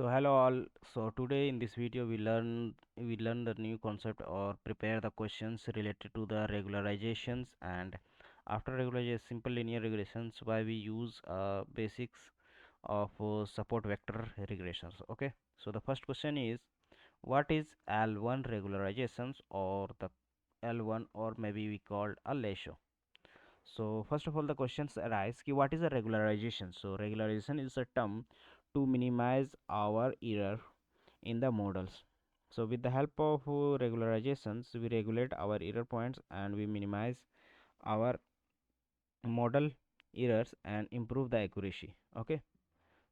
So hello all. So today in this video we learn the new concept or prepare the questions related to the regularizations, and after regularization simple linear regressions why we use basics of support vector regressions. Okay, so the first question is, what is L1 regularizations, or the L1, or maybe we call a LESO. So first of all the questions arise ki what is a regularization. So regularization is a term to minimize our error in the models. So with the help of regularizations we regulate our error points and we minimize our model errors and improve the accuracy. Okay,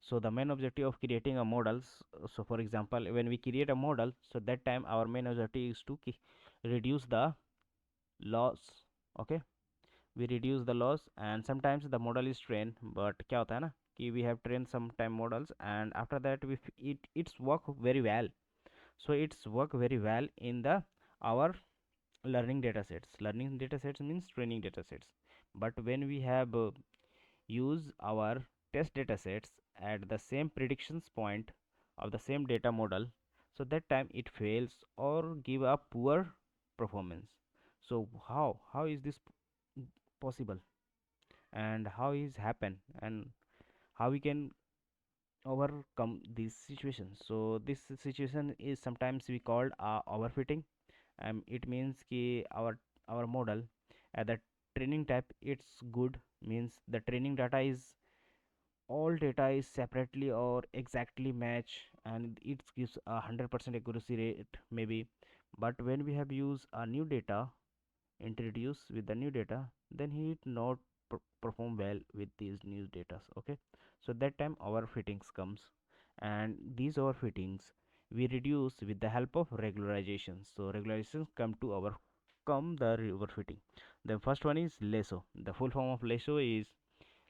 so the main objective of creating a models, so for example when we create a model, so that time our main objective is to reduce the loss. Okay, we reduce the loss, and sometimes the model is trained, but क्या होता है ना कि we have trained some time models and after that it's work very well. So it's work very well in the our learning data sets means training data sets. But when we have use our test data sets at the same predictions point of the same data model, so that time it fails or give a poor performance. So how is this possible, and how is happen, and how we can overcome this situation? So this situation is sometimes we called overfitting. It means ki our model at the training type it's good, means the training data is all data is separately or exactly match, and it gives 100% accuracy rate maybe. But when we have used a new data introduce with the new data, then he not perform well with these new data. Okay, so that time overfittings comes, and these overfittings we reduce with the help of regularizations. So regularizations come to overcome the overfitting. The first one is LESO. The full form of LESO is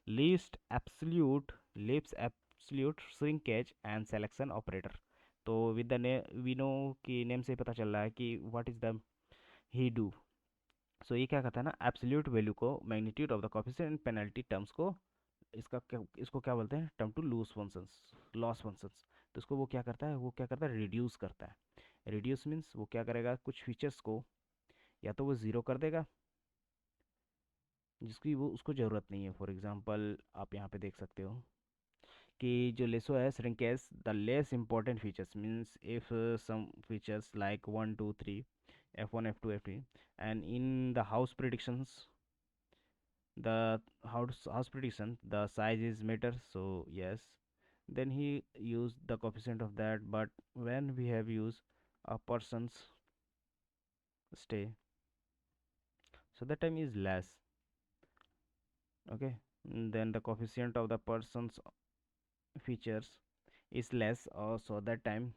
least absolute shrinkage and selection operator. तो with the name we know कि name से पता चल रहा है कि what is the he do. सो ये क्या करता है ना, एब्सोल्यूट वैल्यू को magnitude of the coefficient and penalty terms को इसको क्या बोलते हैं, term to lose functions, loss functions. तो इसको वो क्या करता है, वो क्या करता है, रिड्यूस करता है। रिड्यूस मीन्स वो क्या करेगा, कुछ फीचर्स को या तो वो ज़ीरो कर देगा जिसकी वो उसको ज़रूरत नहीं है। फॉर एग्जांपल आप यहाँ पे देख सकते हो कि जो लेसो है shrinkage the less important features, means if some features like 1 2 3 F1 F2 F3, and in the house predictions, the house prediction the size is matter, so yes, then he used the coefficient of that. But when we have used a person's stay, so that time is less. Okay, then the coefficient of the person's features is less, so that time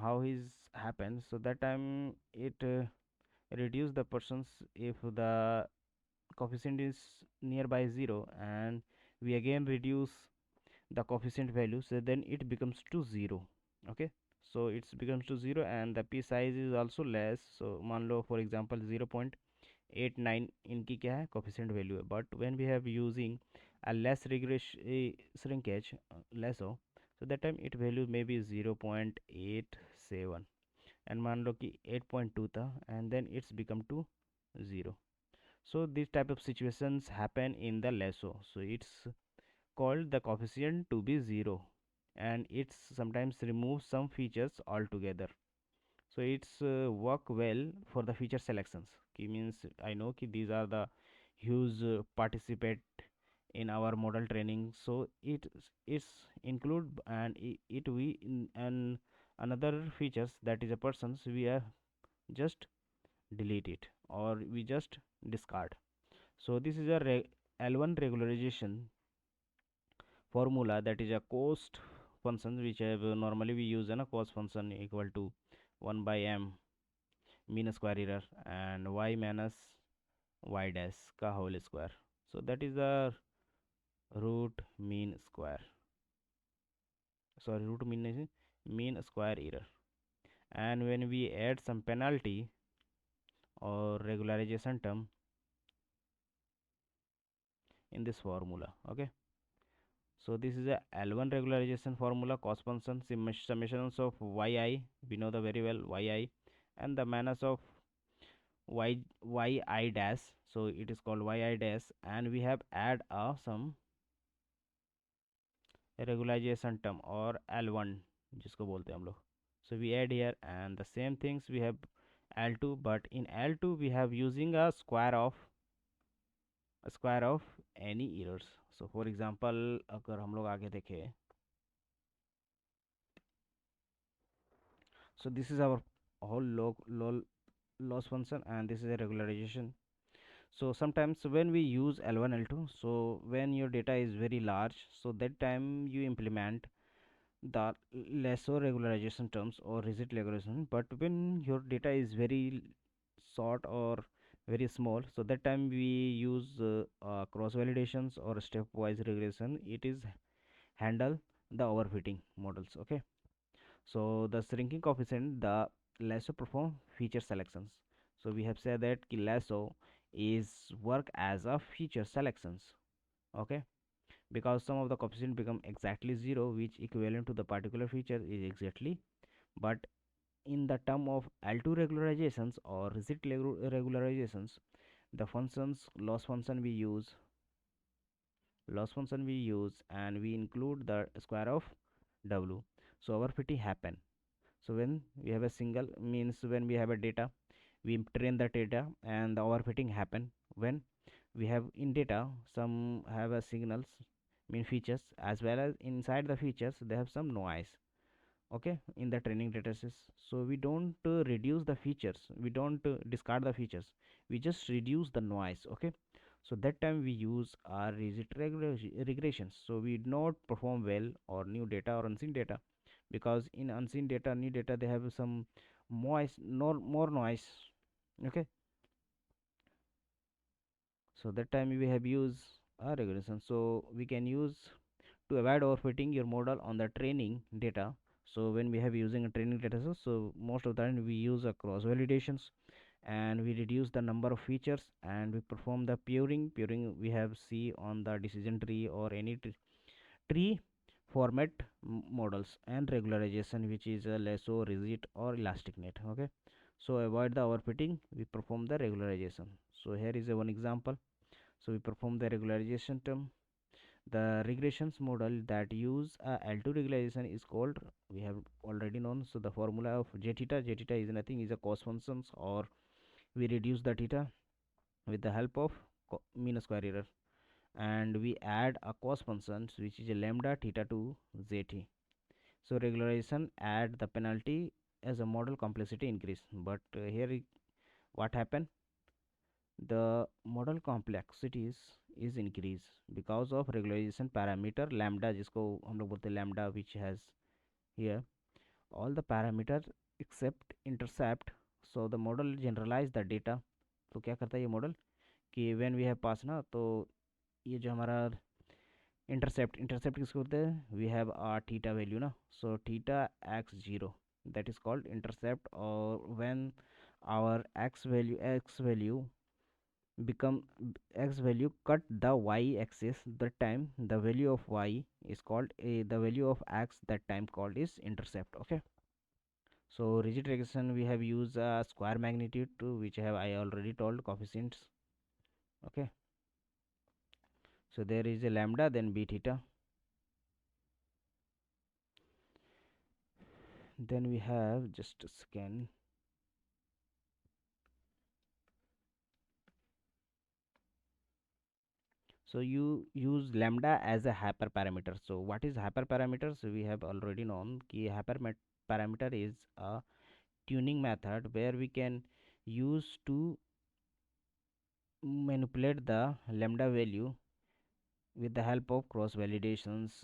how is happens, so that time it reduce the persons if the coefficient is nearby 0, and we again reduce the coefficient value, so then it becomes to 0. Okay, so it becomes to 0 and the p size is also less. So मान लो for example 0.89 इनकी क्या है, coefficient value है, but when we have using a less shrinkage, less हो, so that time it value may be 0.87, and मान लो कि 8.2 था and then it's become to 0. So these type of situations happen in the lasso, so it's called the coefficient to be 0, and it's sometimes removes some features altogether. So it's work well for the feature selections, ki means I know ki these are the huge participate in our model training, so it's include, and it we in and another features that is a persons we are just delete it or we just discard. So this is a L1 regularization formula, that is a cost function which have normally we use a cost function equal to 1 by m mean square error and y minus y dash ka whole square. So that is the root mean square, sorry root mean is mean square error. And when we add some penalty or regularization term in this formula, okay, So this is a L1 regularization formula, cost function, summations of yi, we know the very well yi, and the minus of yi dash, so it is called yi dash, and we have add some regularization term or L1 जिसको बोलते हैं हम लोग. So we add here and the same things we have L2, but in L2 we have using a square of any errors. So for example अगर हम लोग आगे देखें, so this is our whole loss function and this is a regularization. So sometimes when we use L1 L2, so when your data is very large, so that time you implement the lesser regularization terms or rigid regularization. But when your data is very short or very small, so that time we use cross validations or stepwise regression. It is handle the overfitting models. Okay, so the shrinking coefficient, the lasso perform feature selections. So we have said that lasso is work as a feature selections. Okay, because some of the coefficient become exactly zero, which equivalent to the particular feature is exactly. But in the term of L2 regularizations or rigid regularizations, the functions loss function we use and we include the square of w. So our fitting happen. So when we have a single means when we have a data, we train the data and the overfitting happen when we have in data some have a signals mean features as well as inside the features they have some noise. Okay, in the training data sets, so we don't reduce the features, we don't discard the features, we just reduce the noise. Okay, so that time we use our rigid regressions, so we not perform well or new data or unseen data, because in unseen data new data they have some more noise. Okay, so that time we have use a regression, so we can use to avoid overfitting your model on the training data. So when we have using a training data set, so most of the time we use a cross validations and we reduce the number of features and we perform the pairing we have see on the decision tree or any tree format models and regularization which is a lasso rigid or elastic net. Okay, so avoid the overfitting we perform the regularization. So here is a one example. So we perform the regularization term. The regressions model that use L2 regularization is called, we have already known. So the formula of j theta is nothing, is a cos functions, or we reduce the theta with the help of mean square error, and we add a cos functions which is a lambda theta to zt. So regularization add the penalty as a model complexity increase, but here what happened, the model complexities is increase because of regularization parameter lambda, जिसको हम लोग बोलते हैं lambda, which has here all the parameter except intercept. So the model generalize the data. तो क्या करता है ये मॉडल कि when we have pass ना, तो ये जो हमारा इंटरसेप्ट किसको बोलते हैं, we have our theta value ना, so theta x0, that is called intercept. or when our x value become x value cut the y axis, that time the value of y is called the value of x that time called is intercept. Okay, so rigid regression we have used square magnitude to which have I already told coefficients. Okay, so there is a lambda then b theta, then we have just a second. So you use lambda as a hyperparameter. So what is hyperparameter? So we have already known कि hyperparameter is a tuning method where we can use to manipulate the lambda value with the help of cross validations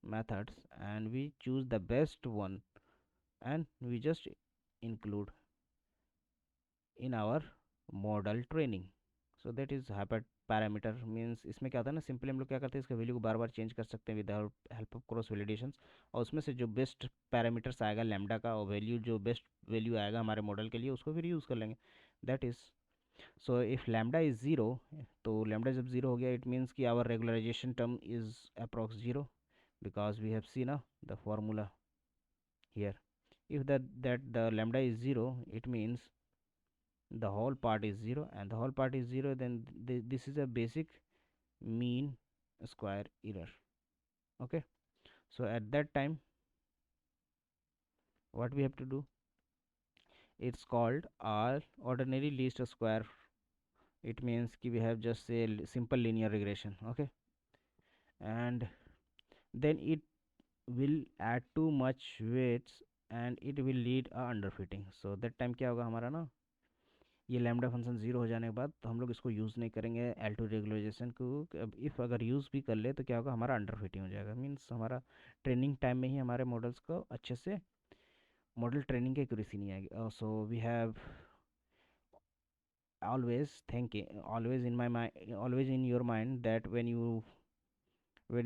methods, and we choose the best one and we just include in our model training. So that is hyper parameter means इसमें क्या होता है ना, simply हम लोग क्या करते हैं, इसका वैल्यू को बार बार चेंज कर सकते हैं with help of cross validations, और उसमें से जो बेस्ट पैरामीटर्स आएगा लैम्डा का, और वैल्यू जो बेस्ट वैल्यू आएगा हमारे मॉडल के लिए उसको फिर यूज़ कर लेंगे. That is So if lambda is 0, तो lambda जब 0 हो गया, it means कि our regularization term is approx 0, because we have seen the formula here. If that the lambda is 0, it means the whole part is 0, and the whole part is 0, then this is a basic mean square error. Okay, so at that time what we have to do, it's called our ordinary least square. It means ki we have just a simple linear regression. Okay, and then it will add too much weights and it will lead a underfitting. So that time क्या होगा हमारा ना, ये lambda function zero हो जाने के बाद तो हम लोग इसको यूज़ नहीं करेंगे एल टू रेगुलराइजेशन को. अब इफ़ अगर यूज़ भी कर ले तो क्या होगा, हमारा अंडर फिटिंग हो जाएगा. मीन्स हमारा ट्रेनिंग टाइम में ही हमारे मॉडल्स को अच्छे से मॉडल ट्रेनिंग की एक्यूरेसी नहीं आएगी. So we have always thinking, always in my mind, always in your mind, that when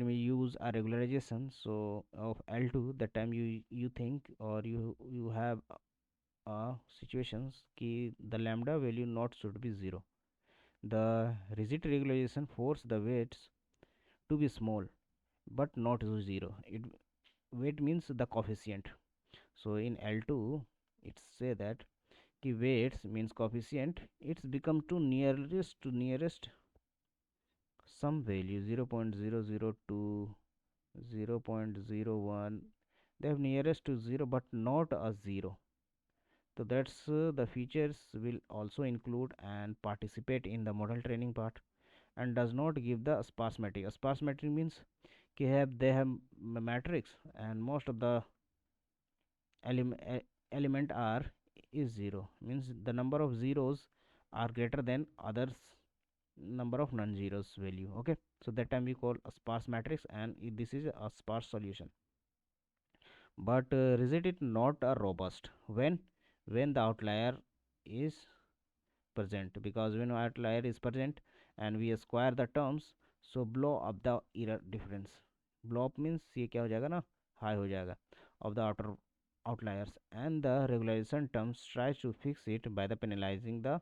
we use a regularization so of L2, that time you think, or you have situations ki the lambda value not should be 0. The rigid regularization force the weights to be small but not to 0. It weight means the coefficient. So in L2 it say that ki weights means coefficient, it's become to nearest some value 0.002, 0.01. They have nearest to 0 but not a 0. So that's the features will also include and participate in the model training part, and does not give the sparse matrix. A sparse matrix means they have matrix and most of the element are is 0, means the number of zeros are greater than others number of non-zeros value. Okay, so that time we call a sparse matrix, and this is a sparse solution. But result it not a robust when the outlier is present, because when outlier is present and we square the terms, so blow up the error difference. Blow up means ये क्या हो जाएगा ना, high हो जाएगा of the outer outliers, and the regularization terms tries to fix it by the penalizing the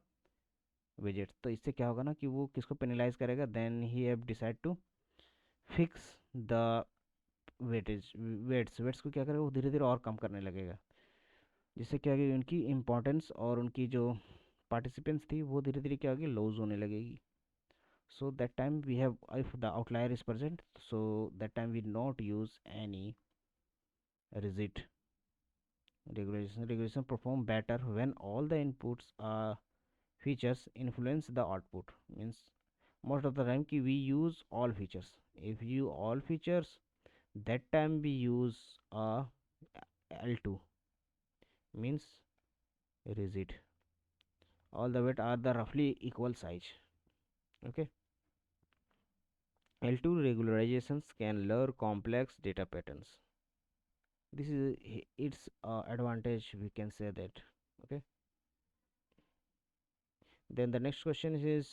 widgets. तो इससे क्या होगा ना कि वो किसको penalize करेगा, then he have decide to fix the weightage weights को क्या करेगा, वो धीरे धीरे और कम करने लगेगा, जिससे क्या होगी उनकी इम्पोर्टेंस और उनकी जो पार्टिसिपेंट्स थी वो धीरे धीरे क्या होगी, लूज होने लगेगी. So that time we have, if the outlier is present, so that time we not use any rigid regulation perform better when all the inputs features influence the output. Means most of the time ki we use all features. If you all features, that time we use a L2, means rigid. All the weight are the roughly equal size. Okay, L2 regularizations can learn complex data patterns. This is its advantage, we can say that. Okay, then the next question is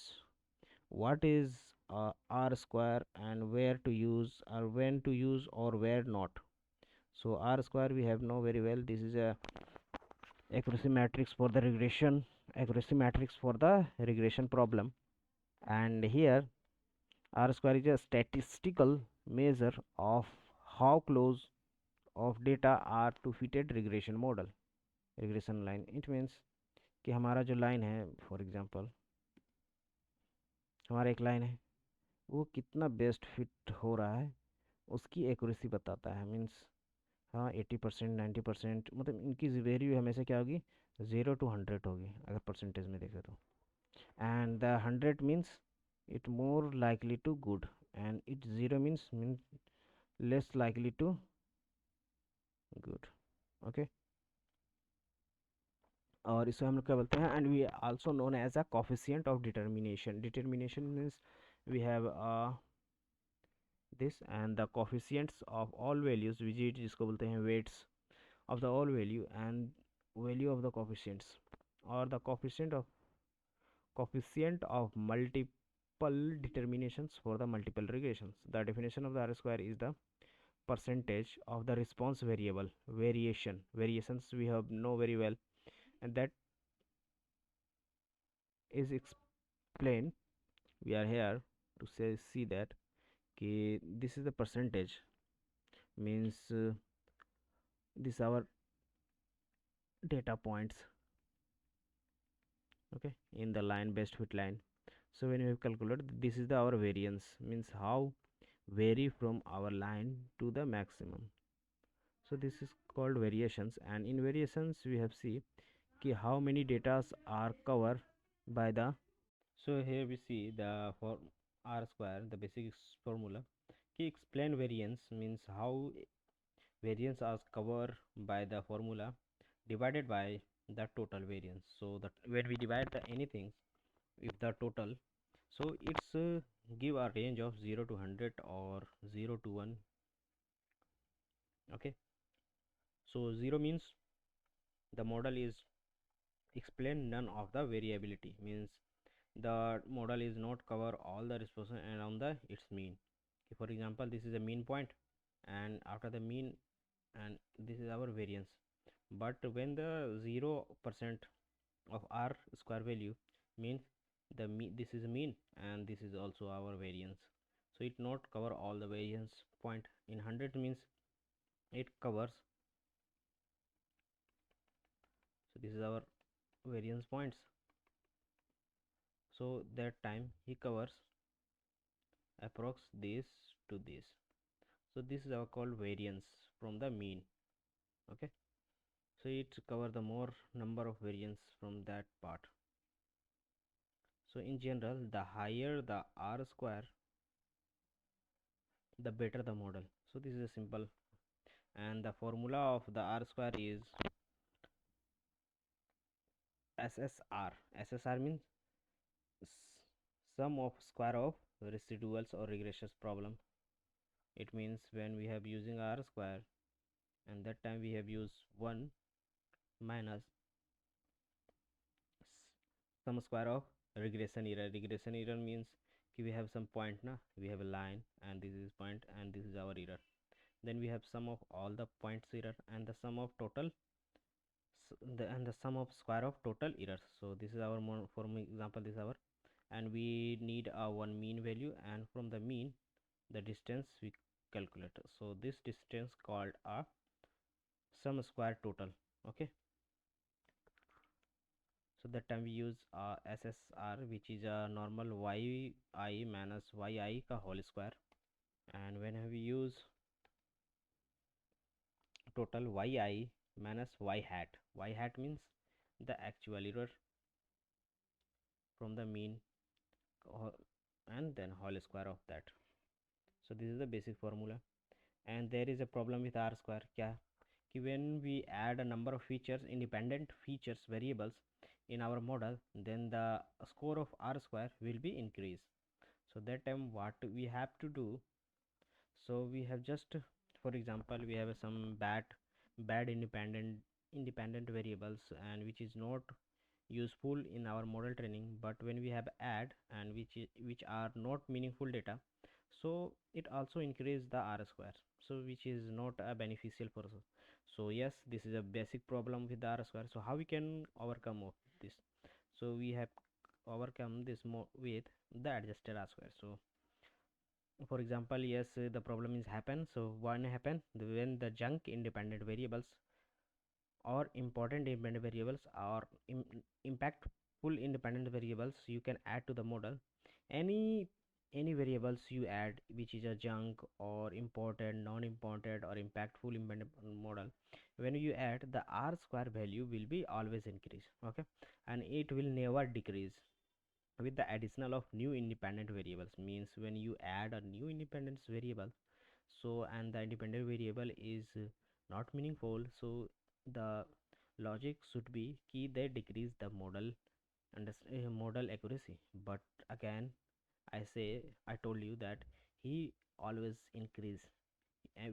what is R square, and where to use, or when to use, or where not. So R square we have know very well, this is a accuracy matrix for the regression, accuracy matrix for the regression problem. And here R square is a statistical measure of how close of data are to fitted regression model. regression line, it means कि हमारा जो line है, for example हमारा एक line है, वो कितना best fit हो रहा है उसकी एक्यूरेसी बताता है. मीन्स हाँ 80%, 90%, मतलब इनकी वैल्यू हमेशा क्या होगी, 0 to 100 होगी अगर परसेंटेज में देखें तो. And the 100 means it more likely to good, and it 0 means less likely to good. Okay, और इसे हम लोग क्या बोलते हैं, and we also known as a coefficient of determination. Determination means we have this, and the coefficients of all values visit जिसको बोलते हैं weights of the all value and value of the coefficients, or the coefficient of multiple determinations for the multiple regressions. The definition of the R square is the percentage of the response variable variations we have know very well, and that is explain. We are here to see that this is the percentage, means this our data points, okay, in the line best fit line. So when we have calculated, this is the our variance, means how vary from our line to the maximum. So this is called variations, and in variations we have see how many datas are covered by the. So here we see the for r square, the basic formula. Explain variance means how variance are covered by the formula divided by the total variance. So that when we divide the anything, if the total, so it's give a range of 0 to 100 or 0 to 1. Okay, so 0 means the model is explain none of the variability, means the model is not cover all the response and on the its mean. For example, this is a mean point, and after the mean, and this is our variance. But when the 0% of r square value means the this is a mean and this is also our variance, so it not cover all the variance point. In 100 means it covers, so this is our variance points, so that time he covers approx this to this. So this is our called variance from the mean. Okay, so it cover the more number of variance from that part. So in general, the higher the r square, the better the model. So this is a simple, and the formula of the r square is SSR. SSR means sum of square of residuals or regressions problem. It means when we have using r square, and that time we have used 1 minus sum square of regression error. Regression error means we have some point na, we have a line and this is point and this is our error. Then we have sum of all the points error and the sum of total and the sum of square of total errors. So this is our for example, this is our, and we need a one mean value, and from the mean the distance we calculate. So this distance called a sum square total. Okay, so that time we use SSR, which is a normal yi minus yi ka whole square. And when we use total yi minus y hat means the actual error from the mean and then whole square of that. So this is the basic formula. And there is a problem with r square. Kya? Ki when we add a number of features, independent features variables in our model, then the score of r square will be increased. So that time what we have to do, so we have just, for example, we have some bad independent variables and which is not useful in our model training, but when we have add and which are not meaningful data, so it also increase the r square, so which is not beneficial for us. So yes, this is a basic problem with the r square. So how we can overcome of this? So we have overcome this with the adjusted r square. So for example, yes, the problem is happen. So when happen, when the junk independent variables or important independent variables or impactful independent variables you can add to the model. Any any variables you add which is a junk or important, non-important or impactful independent model, when you add, the r square value will be always increase. Okay, and it will never decrease with the additional of new independent variables. Means when you add a new independence variable, so and the independent variable is not meaningful, so the logic should be key they decrease the model and model accuracy. But again, I told you that he always increase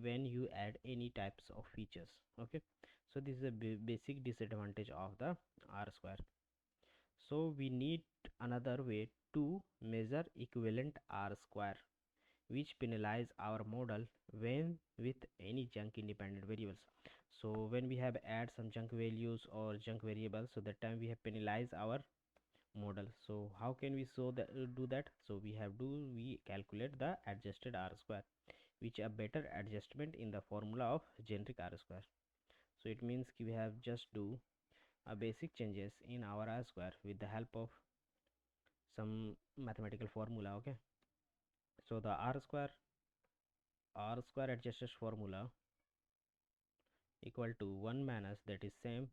when you add any types of features. Okay, so this is a basic disadvantage of the r square. So we need another way to measure equivalent r square which penalize our model when with any junk independent variables. So when we have add some junk values or junk variables, so that time we have penalize our model. So how can we so that do that? So we calculate the adjusted r square, which a better adjustment in the formula of generic r square. So it means we have just do a basic changes in our r square with the help of some mathematical formula. Okay, so the r square adjusted formula equal to 1 minus, that is same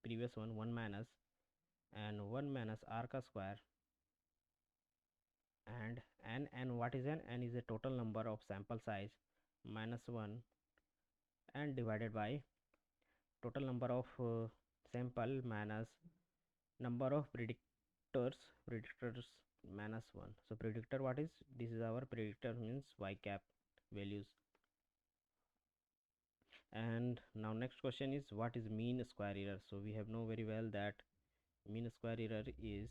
previous one, 1 minus and 1 minus r ka square, and n what is n is a total number of sample size minus 1 and divided by total number of sample minus number of predictors minus 1. So predictor, what is this? Is our predictor, means y cap values. And now next question is, what is mean square error? So we have know very well that mean square error is,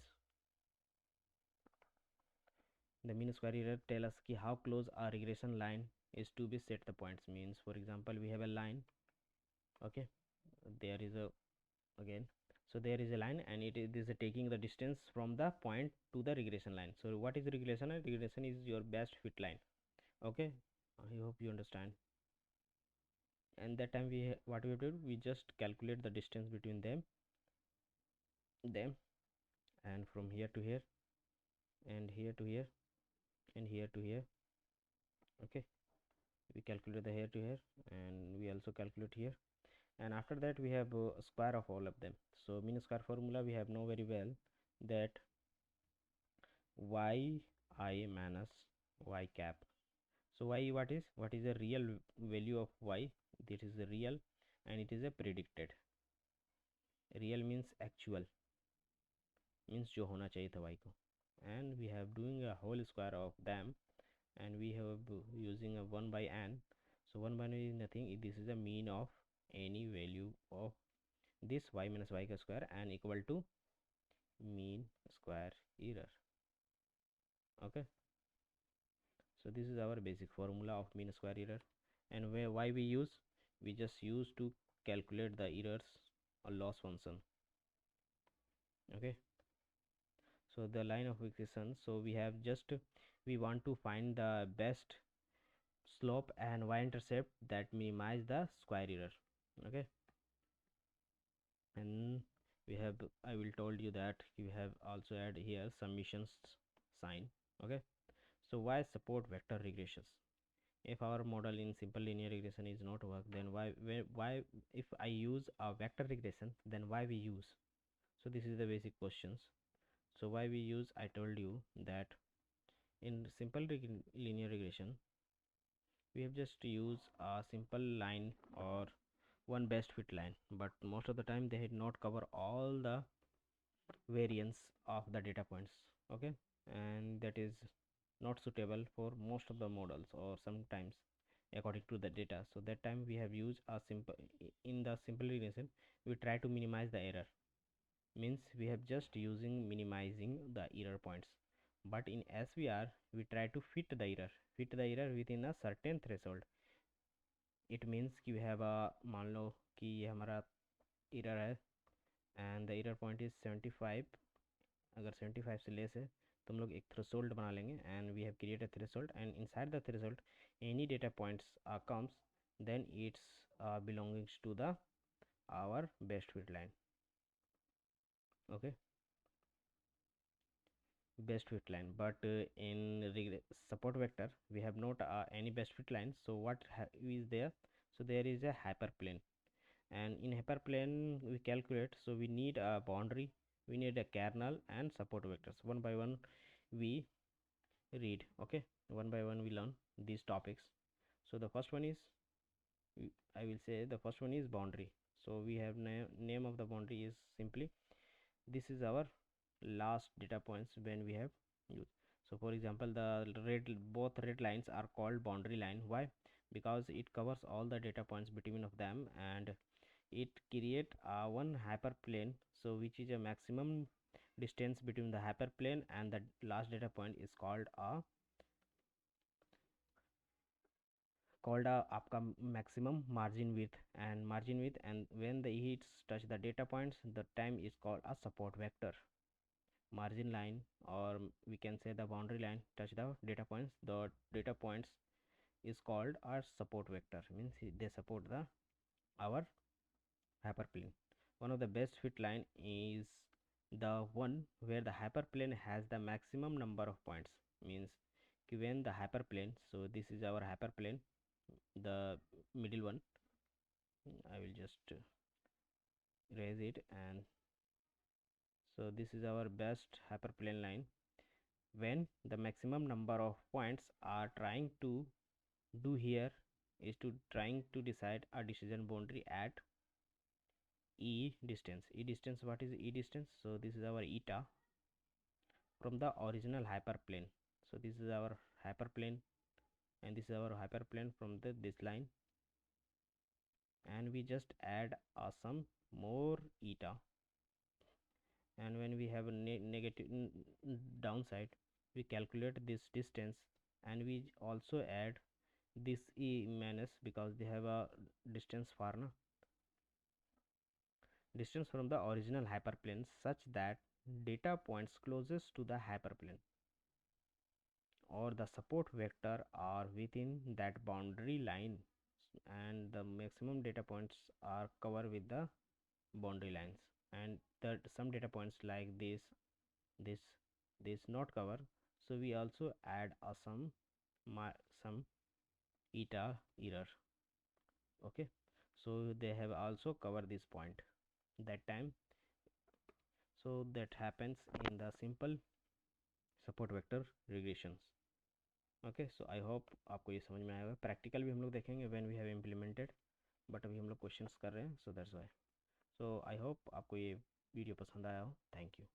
the mean square error tell us ki how close a regression line is to be set the points. Means for example we have a line. Okay, there is a, again, so there is a line and it is taking the distance from the point to the regression line. So what is regression? Regression is your best fit line. Okay, I hope you understand. And that time what we do, we just calculate the distance between them and from here to here and here to here and here to here. Okay, we calculate the here to here and we also calculate here, and after that we have a square of all of them. So mean square formula we have know very well that y I minus y cap. So y, what is the real value of y? This is the real and it is a predicted. Real means actual, means जो होना चाहिए था y को, and we have doing a whole square of them and we have using a 1 by n. So 1 by n is nothing, this is a mean of any value of this y minus y square and equal to mean square error. Okay, so this is our basic formula of mean square error. And why we just use to calculate the errors or loss function. Okay, so the line of equation, so we have just, we want to find the best slope and y-intercept that minimize the square error. Okay, and we have, I will told you that we have also add here summations sign. Okay, so why support vector regressions? If our model in simple linear regression is not work, then why if I use a vector regression, then why we use? So this is the basic questions. So why we use, I told you that in simple linear regression we have just to use a simple line or one best fit line, but most of the time they had not cover all the variance of the data points. Okay, and that is not suitable for most of the models or sometimes according to the data. So that time we have used a simple, in the simple regression we try to minimize the error, means we have just using minimizing the error points. But in SVR we try to fit the error within a certain threshold. It means कि we have a, मान लो कि ये हमारा error है and the error point is 75. अगर 75 से less है तो हम लोग एक threshold बना लेंगे and we have created a threshold, and inside the threshold any data points comes, then it's belongs to the our best fit line. Okay, best fit line. But in support vector we have not any best fit line. So what is there? So there is a hyperplane, and in hyperplane we calculate, so we need a boundary, we need a kernel and support vectors. One by one we read. Okay, one by one we learn these topics. So the first one is, I will say the first one is boundary. So we have name of the boundary is simply, this is our last data points when we have used. So for example both red lines are called boundary line. Why? Because it covers all the data points between of them and it create one hyperplane, so which is a maximum distance between the hyperplane and the last data point is called आपका maximum margin width, and when the heats touch the data points, the time is called a support vector. margin line, or we can say the boundary line touch the data points, the data points is called our support vector, means they support the our hyperplane. One of the best fit line is the one where the hyperplane has the maximum number of points, means given the hyperplane, so this is our hyperplane, the middle one. I will just erase it, and so this is our best hyperplane line when the maximum number of points are trying to do here is to trying to decide a decision boundary at e distance. E distance, what is e distance? So this is our eta from the original hyperplane. So this is our hyperplane, and this is our hyperplane from the this line, and we just add some more eta, and when we have a negative downside, we calculate this distance, and we also add this e minus, because they have a distance far na, distance from the original hyperplane, such that data points closest to the hyperplane or the support vector are within that boundary line, and the maximum data points are covered with the boundary lines, and that some data points like this this not cover, so we also add some eta error. Okay, so they have also covered this point that time. So that happens in the simple support vector regressions. Okay, so I hope आपको ये समझ में आया होगा. Practical भी हम लोग देखेंगे when we have implemented, but अभी हम लोग क्वेश्चंस कर रहे हैं, so that's why. So I hope आपको ये वीडियो पसंद आया हो. Thank you.